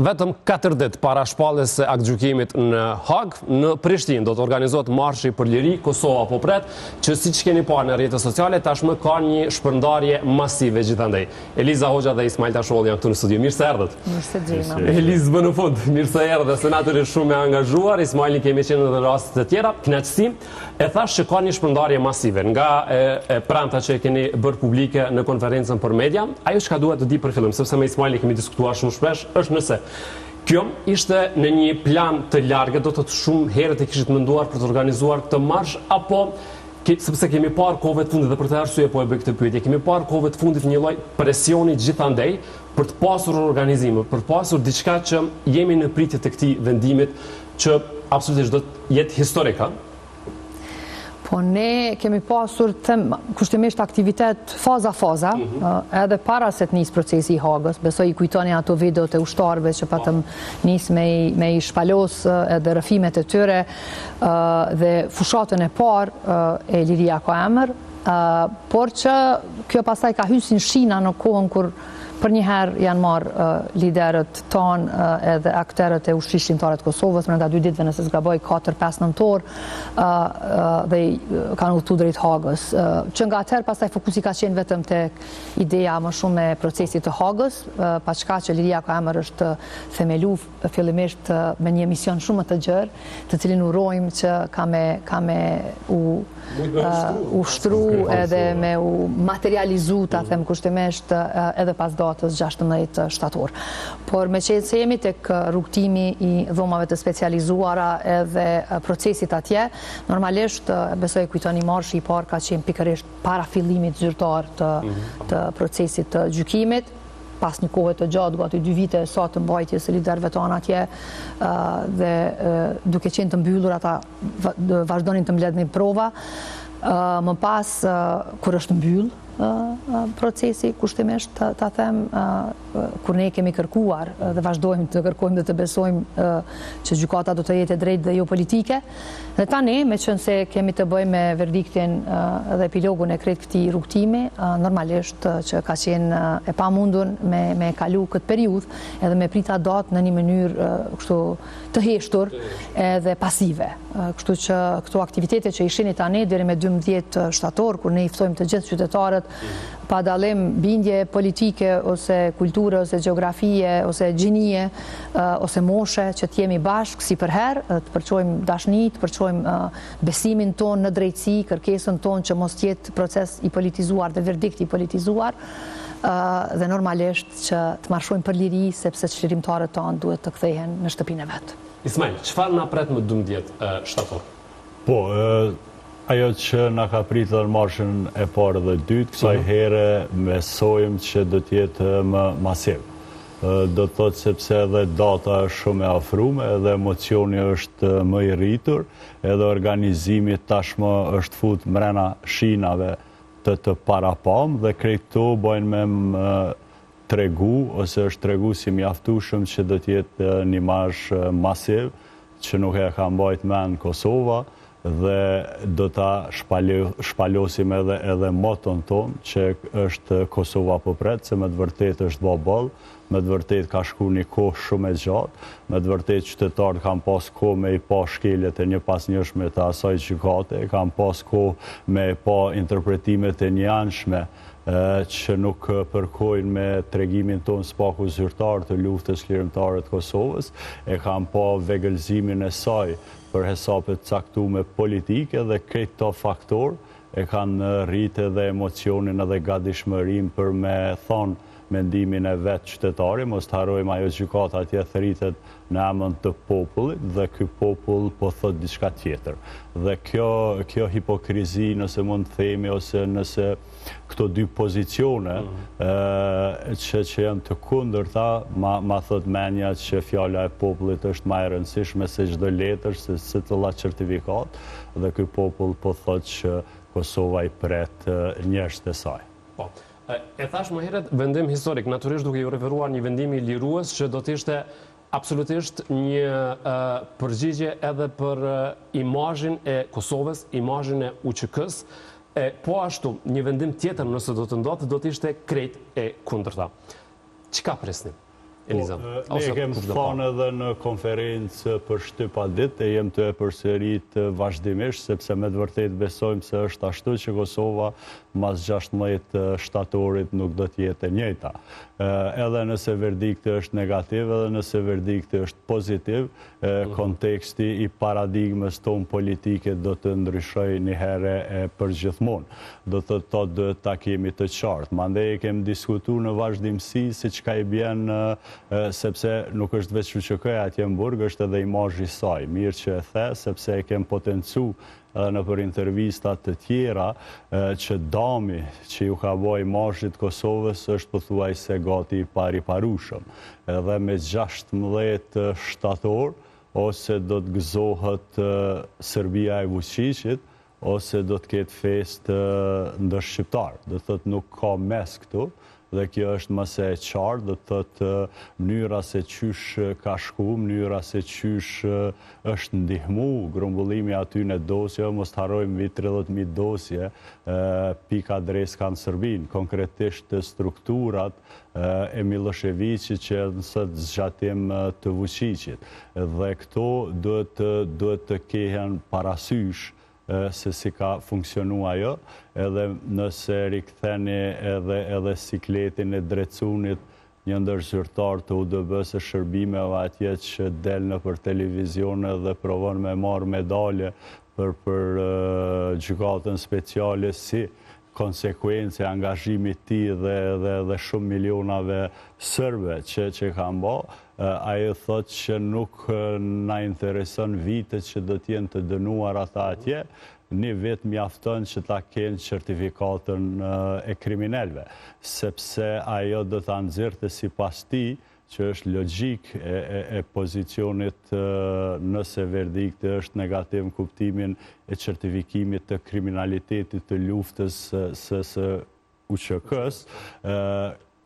vetëm 4 ditë para shpalljes së aktgjykimit në Hag, në Prishtinë do të organizohet marshi për liri, Kosova po pret, që siç keni parë në rrjetet sociale, tashmë ka një shpërndarje masive gjithandej. Eliza Hoxha dhe Ismail Tasholli janë këtu në studio. Mirë se erdhët. Mirë se gjejmë. Elizë bë në fund, mirë se erdhe, senatori shumë e angazhuar, Ismailin kemi qenë edhe në raste të tjera, kënaqësi. E thash që ka një shpërndarje masive nga pranta që e keni bërë publike në konferencën për media. Ajo çka duhet të di për fillim, sepse me Ismailin kemi diskutuar shumë shpesh, është nëse kjo ishte në një plan të largët, do të thotë shumë herët e kishit menduar për të organizuar këtë marsh, apo sepse kemi parë kohëve të fundit dhe për të arsye po e bëj këtë pyetje, kemi parë kohëve të fundit një lloj presioni gjithandej për të pasur organizime, për të pasur diçka që jemi në pritje të këtij vendimit që absolutisht do të jetë historik, Po ne kemi pasur kushtimisht aktivitet faza, edhe para se të nisë procesi i Hagës. Besoj i kujtoni ato videot e ushtarëve që patëm nisë me i shpalos edhe rëfimet e tyre dhe fushatën e parë e liria ka emër, por që kjo pastaj ka hysin shina në kohën kur për njëherë janë marë liderët tonë edhe akterët e ushtrishtrimtarët të Kosovës, brenda 2 ditëve nëse s'gaboj 4-5 nëntor, dhe kanë udhëtu drejt Hagës. Që nga atëherë pastaj fokusi ka qenë vetëm tek ideja më shumë e procesit të Hagës, pa çka që liria ka emër është themelu fillimisht me një mision shumë të gjerë, të cilin urojmë që ka me ushtru edhe me u materializu, ta them kushtimisht, edhe pas datës 16 shtator. Por me qenë se jemi tek rrugtimi i dhomave të specializuara edhe procesit atje, normalisht besoj kujtoni marshi i parë ka qenë pikërisht para fillimit zyrtar të procesit të gjykimit, pas një kohë të gjatë, gati 2 vite sa të mbajtjes së liderëve tonë atje, dhe duke qenë të mbyllur ata vazhdonin të mbledhin prova. Më pas, kur është mbyll procesi, kushtimisht ta them, kur ne kemi kërkuar dhe vazhdojmë të kërkojmë dhe të besojmë që gjykata do të jetë e drejtë dhe jo politike. Dhe tani, me qenë se kemi të bëjmë me verdiktin dhe epilogun e krejt këtij rrugtimi, normalisht që ka qenë e pamundun me kalu këtë periudhë edhe me prita datë në një mënyrë kështu të heshtur edhe pasive. Kështu që këto aktivitete që ishin tani deri me 12 shtator, kur ne i ftojmë të gjithë qytetarët pa dallim bindje politike ose kulture ose gjeografie ose gjinie ose moshe, që të jemi bashkë si për herë, të përçojmë dashni, të përçojmë besimin ton në drejtësi, kërkesën ton që mos jetë proces i politizuar dhe verdikt i politizuar, dhe normalisht që të marshojmë për liri, sepse çlirimtarët tonë duhet të kthehen në shtëpinë e vet. Ismail, çfarë na pret më 12 shtator? Po, ajo që na ka pritur marshën e parë dhe dytë, kësaj here besojmë që do të jetë më masiv. Do të thotë sepse edhe data është shumë e afruar, edhe emocioni është më i rritur, edhe organizimi tashmë është fut mrena shinave të parapam, dhe krejt këto bojnë me tregu, ose është tregu si mjaftueshëm që do të jetë një marsh masiv, që nuk e ka mbajt mend Kosova, dhe do ta shpalosim edhe moton ton, që është Kosova po pret, se me të vërtet është ball, me të vërtet ka shku një kohë shumë e gjatë, me të vërtet qytetarët kanë pas kohë me i pa shkeljet e një pas njëshme të asaj gjykate, kanë pas kohë me i pa interpretimet e njanshme që nuk përkojnë me tregimin tonë spaku zyrtar të luftës lirimtare të Kosovës, e kanë pa vegëlzimin e saj për hesapet caktuar politike, dhe këto faktor e kanë rritë edhe emocionin edhe gatishmërinë për me thonë mendimin e vetë qytetari, mos të harrojmë ajo gjykata atje thritet në emën të popullit, dhe ky popull po thot diçka tjetër. Dhe kjo hipokrizi, nëse mund të themi, ose nëse këto dy pozicione që janë të kundërta, ma thot menja që fjala e popullit është më e rëndësishme se çdo letër, se cilla certifikat, dhe ky popull po thot që Kosova i pret njerëzit e saj. Po. E thash më herët, vendim historik, natyrisht duke ju referuar një vendimi lirues që do të ishte absolutisht një përgjigje edhe për imazhin e Kosovës, imazhin e UÇK-s, po ashtu një vendim tjetër nëse do të ndodhte, do të ishte krejt e kundërta. Çka presni? Eliza? Ne kemë thënë edhe në konferencë për shtypa ditë e jem të e përsërit vazhdimisht, sepse me të vërtet besojmë se është ashtu që Kosova mas 16 shtatorit nuk do t'jetë e njëjta. Edhe nëse verdikti është negativ, edhe nëse verdikti është pozitiv, konteksti i paradigmës tonë politike do të ndryshoj një herë e përgjithmonë. Do të thotë ta kemi të qartë. Mandej kemi diskutuar në vazhdimsi si çka i bjen, sepse nuk është veç QQK-ja atje në burg, është edhe imazhi i saj. Mirë që e the, sepse e kem potencu edhe në për intervistat të tjera që dami që ju ka boj imazhit Kosovës është pothuajse gati i pariparueshëm. Edhe me 16 shtator, ose do të gëzohet Serbia e Vučićit, ose do të ketë fest ndërshqiptar. Do të thotë nuk ka mes këtu, dhe kjo është mëse e qartë, do të thotë mënyra se qysh ka shku, mënyra se qysh është ndihmu, grumbullimi aty në dosje, mos të harrojmë mbi 30.000 dosje, pika adres kanë Serbinë, konkretisht strukturat e Miloševićit që nësët zgjatim të Vučićit. Dhe këto duhet të kehen parasysh se si ka funksionu ajo, edhe nëse riktheni edhe sikletin e drecunit një ndër zyrtar të UDB-s e shërbimeve atje që del në për televizione dhe provon me marrë medalje për gjykatën speciale si konsekuencë e angazhimit ti dhe shumë milionave sërbe që kanë bo, ajo thot që nuk na intereson vitet që do t'jenë të dënuar ata atje, një vit mjafton që ta kenë certifikatën e kriminelve, sepse ajo do t'a nxirrte sipas tij, që është logjik e pozicionit nëse verdikti është negativ në kuptimin e certifikimit të kriminalitetit të luftës së UÇK-s,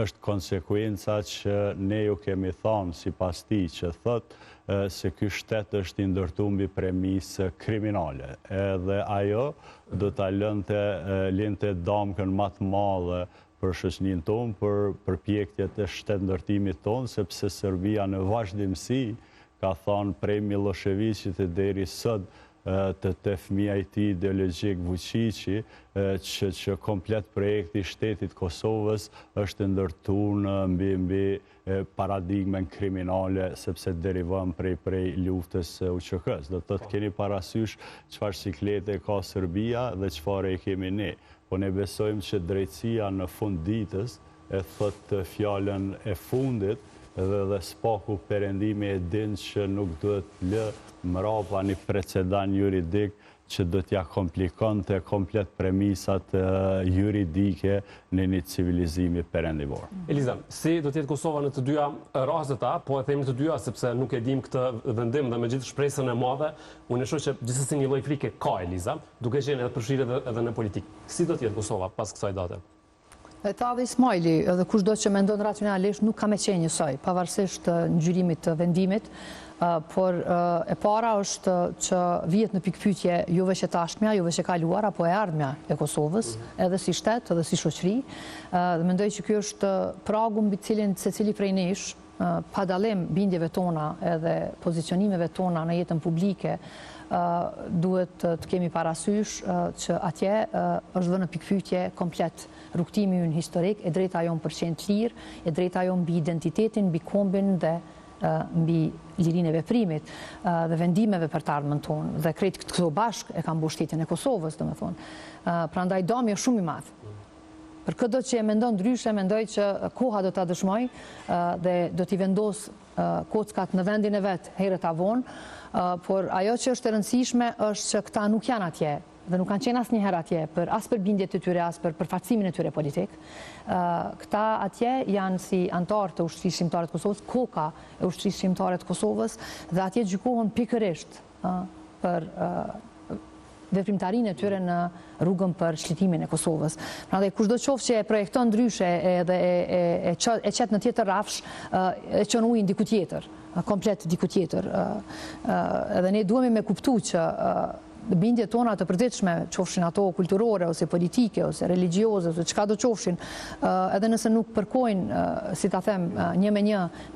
është konsekuenca që ne ju kemi thonë sipas tij që thotë se ky shtet është i ndërtuar mbi premisë kriminale. Edhe ajo do ta lënte damkën më të madhe për shoqërinë tonë, për përpjekjet e shtetëndërtimit tonë, sepse Serbia në vazhdimsi ka thonë prej Miloševićit e deri sot të fëmia i tij ideologjik Vučići, që komplet projekti i shtetit Kosovës është ndërtuar mbi paradigmen kriminale, sepse derivon prej luftës së UÇK-s. Do të keni parasysh çfarë siklete ka Serbia dhe çfarë e kemi ne. Po ne besojmë që drejtësia në fund ditës e thot fjalën e fundit dhe spaku perëndimi e din që nuk duhet lë mrapa një precedent juridik që do t'ja komplikonte komplet premisat juridike në një civilizimi perëndimor. Eliza, si do t'jetë Kosova në të dyja rastet, po e themi të dyja sepse nuk e dim këtë vendim dhe me gjithë shpresën e madhe, unë e shoh që gjithsesi një lloj frike ka Eliza, duke qenë edhe përfshirë edhe në politikë. Si do t'jetë Kosova pas kësaj date? E ta dhe Ismaili, edhe kushdo që mendon racionalisht, nuk ka me qenë njësoj, pavarësisht ngjyrimit të vendimit, por e para është që vihet në pikpyetje juve që tashmja, juve që kaluara, po e ardhmja e Kosovës, edhe si shtet, edhe si shoqëri. Dhe mendoj që kjo është pragu mbi cilin secili prej nesh, pa dallim bindjeve tona edhe pozicionimeve tona në jetën publike, duhet të kemi parasysh që atje është vënë në pikpyetje komplet rrugtimi ynë historik, e drejta jonë për qenë të lirë, e drejta jonë mbi identitetin, mbi kombin dhe mbi lirinë e veprimit dhe vendimeve për të ardhmen tonë. Dhe krejt këto bashk e kanë mbush shtetin e Kosovës, domethënë. Prandaj dami është shumë i madh. Për këtë që e mendon ndryshe, mendoj që koha do ta dëshmoj dhe do t'i vendos kockat në vendin e vet herët avon, por ajo që është e rëndësishme është që këta nuk janë atje dhe nuk kanë qenë asnjëherë atje as për bindjet e tyre, as për përfaqësimin e tyre politik. Këta atje janë si antarë të ushtrisë shqiptare të Kosovës, koka e ushtrisë shqiptare të Kosovës, dhe atje gjykohen pikërisht për veprimtarinë e tyre në rrugën për shlitimin e Kosovës. Prandaj kushdo qoftë që e projekton ndryshe edhe e qet në tjetër rafsh, e çon ujin diku tjetër, komplet diku tjetër. Edhe ne duhemi me kuptu që bindje tona të përditshme, qofshin ato kulturore, ose politike, ose religjioze, ose çka do qofshin, edhe nëse nuk përkojnë, si ta them, një me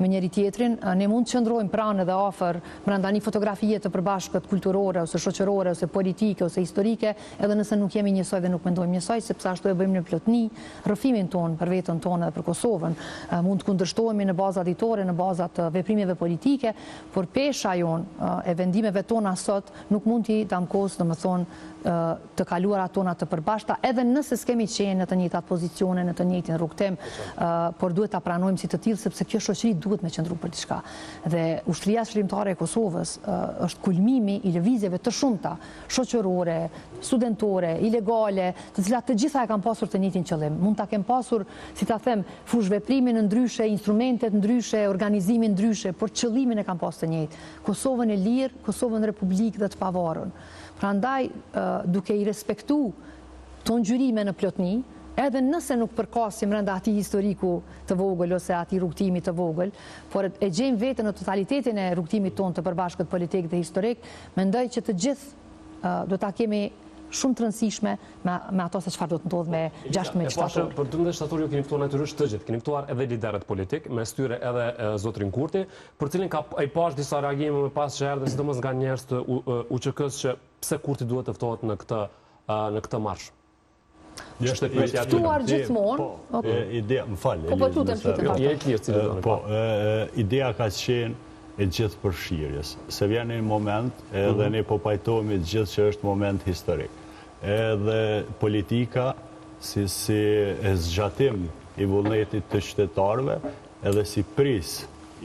njëri tjetrin, ne mund të qëndrojmë pranë dhe afër brenda një fotografie të përbashkët kulturore, ose shoqërore, ose politike, ose historike, edhe nëse nuk jemi njësoj dhe nuk mendojmë njësoj, sepse ashtu e bëjmë në plotni rrëfimin tonë për veten tonë dhe për Kosovën. Mund të kundërshtohemi në baza ditore, në baza të veprimeve politike, por pesha jonë e vendimeve tona sot nuk mund t'i damkos, të kaluara tona të përbashkëta, edhe nëse s'kemi qenë në të njëjtat pozicione, në të njëjtin rrugtim, por duhet ta pranojmë si të tillë, sepse kjo shoqëri duhet me qëndru për diçka. Dhe ushtria shërbimtare e Kosovës është kulmimi i lëvizjeve të shumta, shoqërore, studentore, ilegale, të cilat të gjitha e kanë pasur të njëjtin qëllim. Mund ta kenë pasur, si ta them, fush veprimin ndryshe, instrumentet ndryshe, organizimin ndryshe, por qëllimin e kanë pas të njëjtë. Kosovën e lirë, Kosovën republikë dhe të pavarur. Prandaj, duke i respektu të ngjyrime në plotni, edhe nëse nuk përkasim brenda atij historiku të vogël ose atij rrugtimi të vogël, por e gjejmë veten në totalitetin e rrugtimit tonë të përbashkët politik dhe historik, mendoj që të gjithë do ta kemi shumë të rëndësishme me ato se çfarë do të ndodhë me 16 shtator. Për 12 shtator ju keni ftuar natyrisht të gjithë, keni ftuar edhe liderët politik, mes tyre edhe zotrin Kurti, për cilin ai pash disa reagime më pas që erdhën sidomos nga njerëz të UÇK-s që pse Kurti duhet të ftohet në këtë marsh. Ftuar gjithmonë. Ideja, më fal. Po lutem. Ideja ka qenë e gjithë përfshirjes. Se vjen një moment edhe ne po pajtohemi gjithë që është moment historik. Edhe politika, si e zgjatim i vullnetit të qytetarëve, edhe si pris i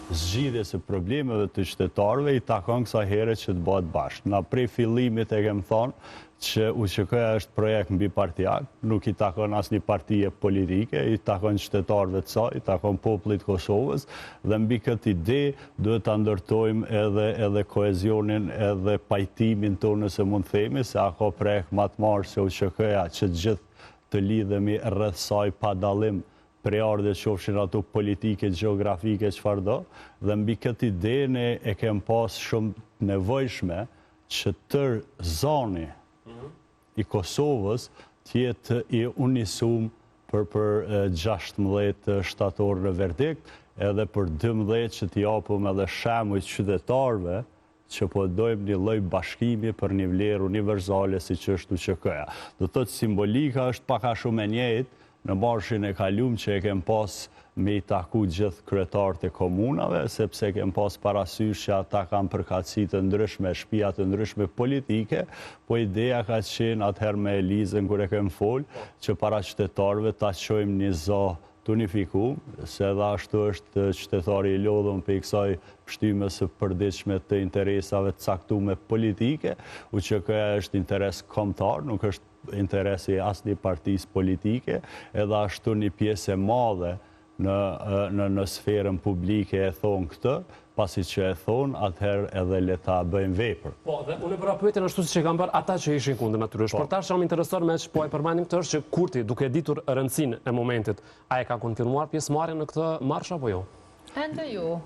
zgjidhjes së problemeve të qytetarëve, i takon kësaj here që të bëhet bashkë. Na prej fillimit e kem thonë që UÇK-ja është projekt mbi partijak, nuk i takon asnjë partije politike, i takon qytetarëve të saj, i takon popullit Kosovës, dhe mbi këtë ide duhet ta ndërtojmë edhe koezionin edhe pajtimin tonë, nëse mund të themi, se ka projekt më të madh se UÇK-ja që të gjithë të lidhemi rreth saj pa dallim preardhje qofshin ato politike, gjeografike, çfarë do, dhe mbi këtë ide ne e kem pas shumë nevojshme që tërë zoni i Kosovës tjetë i unisum për 16 shtator në verdikt, edhe për 12 që t'i japëm edhe shembuj qytetarëve që po dojmë një lloj bashkimi për një vlerë universale si që është UÇK-ja. Do të thotë simbolika është pak a shumë e njëjtë në marshin e kaluam që e kem pas me i taku gjithë kryetarët e komunave, sepse kem pas parasysh që ata kanë përkatësi të ndryshme, shtëpia të ndryshme politike, po ideja ka qenë atëherë me Elizën kur e kem fol, që para qytetarëve ta çojmë një zot të unifikum, se edhe ashtu është qytetari i lodhur për kësaj pështyme së përditshme të interesave të caktuara politike. UÇK-ja është interes kombëtar, nuk është interesi asnjë partisë politike, edhe ashtu një pjesë e madhe në sferën publike e thonë këtë, pasi që e thonë, atëherë edhe le ta bëjmë vepër. Po, dhe unë për apëjtën ashtu si që kam bërë ata që ishin kundër natyrisht. Por tash jam interesuar me që po e përmendim këtë është që Kurti, duke ditur rëndësinë e momentit, a e ka konfirmuar pjesëmarrjen në këtë marsh apo jo? Ende jo,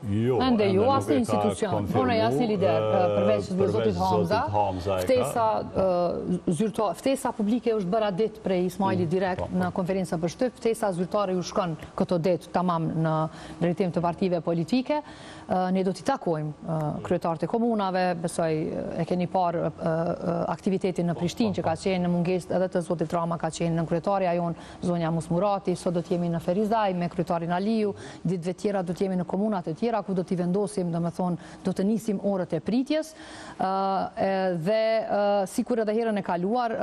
asnjë institucion. Unë jam si lider, përveç zotit Hamza, ftesa publike është bëra ditë prej Ismailit direkt në konferencën për shtyp, ftesa zyrtare ju shkon këto ditë tamam në drejtim të partive politike. Ne do t'i takojmë kryetarët e komunave, besoj e keni parë aktivitetin në Prishtinë që ka qenë në mungesë edhe të zotit Rama, ka qenë në kryetarja jonë zonja Musmurati, sot do t'jemi në Ferizaj me kryetarin Aliu, ditëve tjera do t'jemi në komunat e tjera ku do t'i vendosim, do të nisim orët e pritjes, dhe sikur edhe herën e kaluar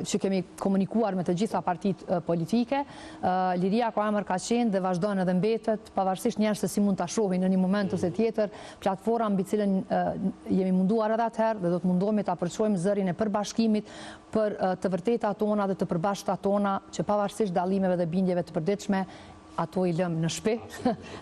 që kemi komunikuar me të gjitha partitë politike, liria ka emër ka qenë dhe vazhdon edhe mbetet, pavarësisht njerëz se si mund ta shohin në një moment ose tjetër, platforma mbi cilën jemi munduar edhe atëherë dhe do të mundohemi ta përçojmë zërin e përbashkimit për të vërtetat tona dhe të përbashkëta tona, që pavarësisht dallimeve dhe bindjeve të përditshme, ato i lëmë në shtëpi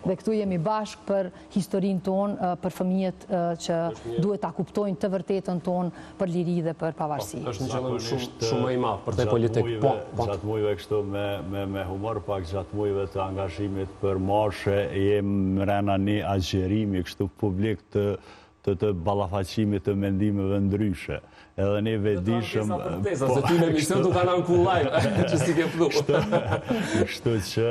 dhe këtu jemi bashkë për historinë tonë, për fëmijët që duhet ta kuptojnë të vërtetën tonë për liri dhe për pavarësi. Është një qëllim shumë më i madh për te politik. Gjatë muajve kështu me humor, pak gjatë muajve të angazhimit për marshe, jem mrena një agjerimi kështu publik të të ballafaqimit të mendimeve ndryshe. Edhe ne vedishëm... Se ty në emision du kanë ku live, që si ke pru. Kështu që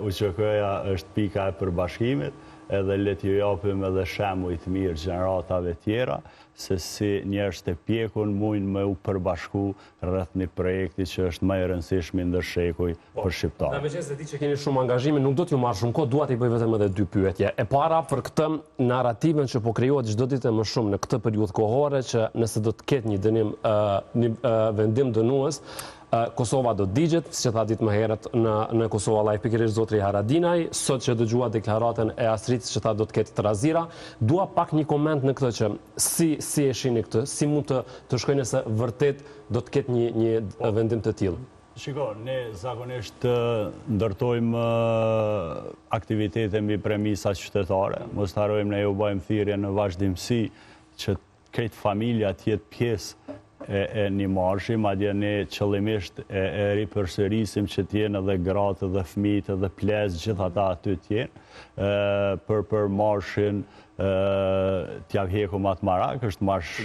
UÇK-ja është pika e përbashkimit, edhe le t'ju japim edhe shembuj të mirë gjeneratave tjera, se si njerëz të pjekun mujnë me u përbashku rreth një projekti që është më i rëndësishëm ndër shekuj për shqiptarët. Meqense di që keni shumë angazhime, nuk do t'ju marr shumë kohë, dua t'i bëj vetëm edhe 2 pyetje. E para për këtë narrativën që po krijohet çdo ditë më shumë në këtë periudhë kohore, që nëse do të ketë një vendim dënues, Kosova do digjet, si që tha ditë më herët në Kosova Live, pikërisht zotri Haradinaj, sot që dëgjua deklaratën e Astridës që tha do të ketë trazira. Dua pak një koment në këtë që si e shihni këtë, si mund të shkojë nëse vërtet do të ketë një vendim të tillë. Shiko, ne zakonisht ndërtojmë aktivitete mbi premisa qytetare. Mos të harrojmë ne u bëjmë thirrje në vazhdimsi që këtë familja të jetë pjesë e një marshi, madje ne qëllimisht e ripërsërisim që t'jenë edhe gratë dhe fëmijët dhe plezë, gjithë ata aty t'jenë, për marshin t'ja vheku Mat Marak, është marsh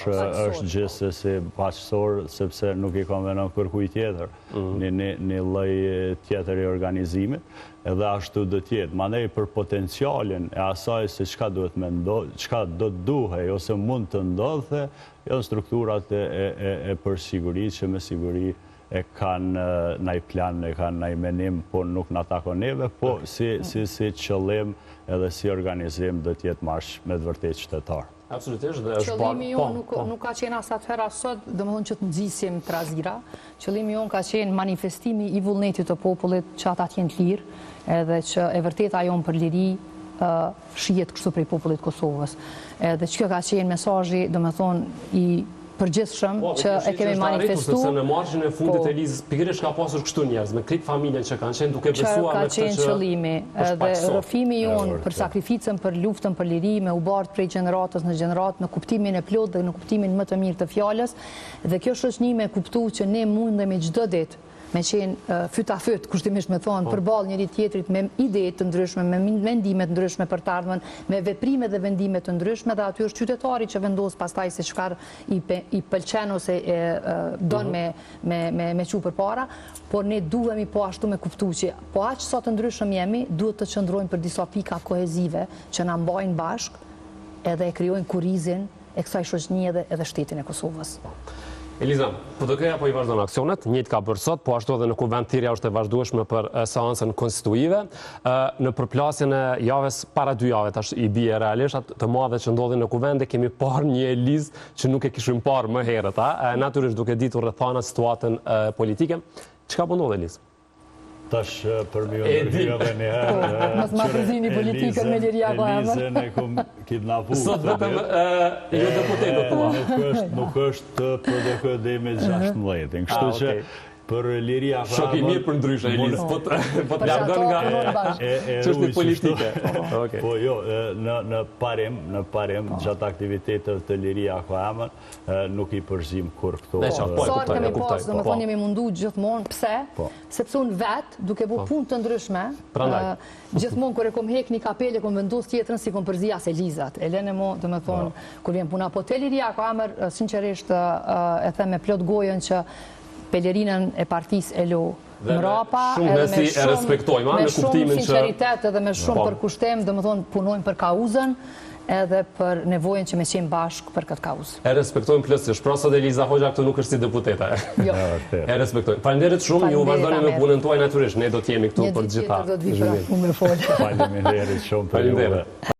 është gjithsesi paqësor, sepse nuk i konvenon kërkuj tjetër, një lloj tjetër i organizimit, edhe ashtu do t'jetë. Mandej për potencialin e asaj se çka duhet me ndodhë, çka do të duhej ose mund të ndodhte, janë strukturat e përsigurisë që me siguri e kanë ndaj plan, e kanë ndaj menim, po nuk na takon neve, po si qëllim edhe si organizim do t'jetë marsh me të vërtet qytetar. Absolutisht. Qëllimi jonë nuk ka qenë as atëherë as sot, domethënë që të nxisim trazira. Qëllimi jonë ka qenë manifestimi i vullnetit të popullit që ata të jenë të lirë, edhe që e vërteta jonë për liri shihet kështu prej popullit Kosovës. Edhe që kjo ka qenë mesazhi, domethënë i përgjithshëm që e kemi manifestuar. Sepse në marshin e fundit e Elizës pikërisht ka pasur kështu njerëz me krejt familjen që kanë qenë duke besuar me këtë që ka qenë qëllimi dhe rrëfimi jonë për sakrificën, për luftën, për liri, me u bart prej gjeneratës në gjeneratë në kuptimin e plot dhe në kuptimin më të mirë të fjalës, dhe kjo shoqëni me kuptu që ne mundemi çdo ditë me qenë fyt a fyt, kushtimisht me thonë, përballë njëri tjetrit me ide të ndryshme, me mendime të ndryshme për të ardhmen, me veprime dhe vendime të ndryshme, dhe aty është qytetari që vendos pastaj se çfarë i pëlqen ose don me çu përpara, por ne duhemi po ashtu me kuptu që po aq sa të ndryshëm jemi, duhet të qëndrojmë për disa pika kohezive që na mbajnë bashkë edhe e krijojnë kurrizin e kësaj shoqënie edhe shtetin e Kosovës. Eliza, PDK-ja po i vazhdon aksionet, njëjtë ka bërë sot, po ashtu edhe në kuvent thirrja është e vazhdueshme për seancën konstituive. Në përplasjen e javës para 2 jave tash i bie realisht të madhe që ndodhin në kuvende, kemi parë një Elizë që nuk e kishim parë më herët, natyrisht duke ditur rrethana situatën politike. Çka po ndodh Elizë? Tash për mjë ndërhyrë edhe njëherë... Mos ma përzini politikën me Liria Kohamër. Elizën e kom kidnapu. Sot vetëm jo deputetë tua. Nuk është PDK demi 16. Kështu që për Liria Kohamër... Shok i mirë për ndryshe, Elizë, po të largon nga çështje politike. Po jo, në parim, gjatë aktivitetet të Liria Kohamër, nuk i përzim kur këto... Sa kemi pas, domethënë jemi mundu gjithmonë, pse? Sepse unë vetë, duke bu punë të ndryshme, gjithmonë kur e kom hek një kapele, kom vendos tjetrën si kom përzi as Elizat. Elene mo, domethënë, kur vjen puna, po te Liria Kohamër, sinqerisht e them me plot gojën që pelerinën e partisë e lo mrapa, edhe me shumë sinceritet edhe me shumë përkushtem, domethënë punojmë për kauzën edhe për nevojën që me qenë bashkë për këtë kauzë. E respektojmë plotësisht. Pra sot Eliza Hoxha këtu nuk është si deputete. Jo. E respektojmë. Faleminderit shumë, ju vazhdoni me punën tuaj natyrisht. Ne do të jemi këtu për të gjitha. Një ditë tjetër do të vi për unë me folë. Faleminderit shumë për juve.